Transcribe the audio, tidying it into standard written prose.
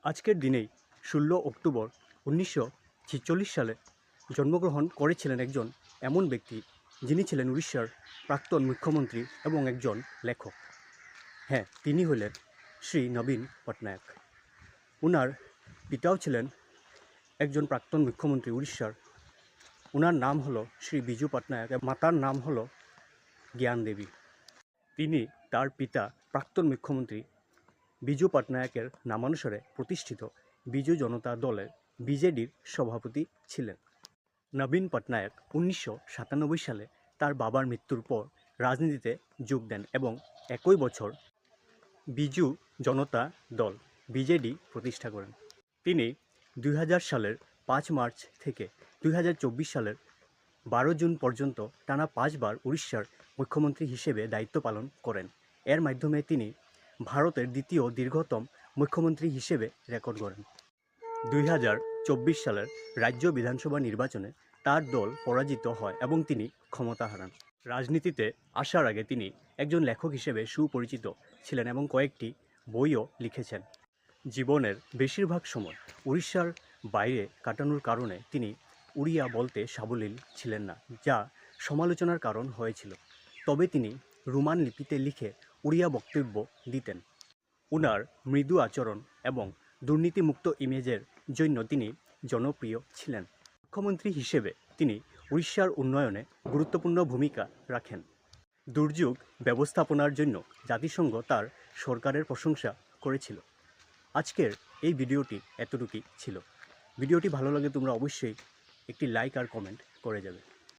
আজকের দিনেই 16 অক্টোবর 1946 সালে জন্মগ্রহণ করেছিলেন একজন এমন ব্যক্তি যিনি ছিলেন উড়িষ্যার প্রাক্তন মুখ্যমন্ত্রী এবং একজন লেখক। হ্যাঁ, তিনি হলেন শ্রী নবীন পটনায়ক। ওনার পিতাও ছিলেন একজন প্রাক্তন মুখ্যমন্ত্রী উড়িষ্যার। ওনার নাম হলো শ্রী বিজু পটনায়ক, মাতার নাম হলো জ্ঞান দেবী। তিনি তার পিতা প্রাক্তন মুখ্যমন্ত্রী বিজু পটনায়কের নামানুসারে প্রতিষ্ঠিত বিজু জনতা দলের বিজেডির সভাপতি ছিলেন। নবীন পটনায়ক 1997 সালে তার বাবার মৃত্যুর পর রাজনীতিতে যোগ দেন এবং একই বছর বিজু জনতা দল বিজেডি প্রতিষ্ঠা করেন। তিনি 2000 সালের 5 মার্চ থেকে 2024 সালের 12 জুন পর্যন্ত টানা 5 বার উড়িষ্যার মুখ্যমন্ত্রী হিসেবে দায়িত্ব পালন করেন। এর মাধ্যমে তিনি ভারতের দ্বিতীয় দীর্ঘতম মুখ্যমন্ত্রী হিসেবে রেকর্ড করেন। 2024 সালের রাজ্য বিধানসভা নির্বাচনে তার দল পরাজিত হয় এবং তিনি ক্ষমতা হারান। রাজনীতিতে আসার আগে তিনি একজন লেখক হিসেবে সুপরিচিত ছিলেন এবং কয়েকটি বইও লিখেছেন। জীবনের বেশিরভাগ সময় উড়িষ্যার বাইরে কাটানোর কারণে তিনি উড়িয়া বলতে সাবলীল ছিলেন না, যা সমালোচনার কারণ হয়েছিল। তবে তিনি রোমান লিপিতে লিখে উড়িয়া বক্তব্য দিতেন। ওনার মৃদু আচরণ এবং দুর্নীতিমুক্ত ইমেজের জন্য তিনি জনপ্রিয় ছিলেন। মুখ্যমন্ত্রী হিসেবে তিনি উড়িষ্যার উন্নয়নে গুরুত্বপূর্ণ ভূমিকা রাখেন। দুর্যোগ ব্যবস্থাপনার জন্য জাতিসংঘ তার সরকারের প্রশংসা করেছিল। আজকের এই ভিডিওটি এতটুকুই ছিল। ভিডিওটি ভালো লাগে তোমরা অবশ্যই একটি লাইক আর কমেন্ট করে যাবে।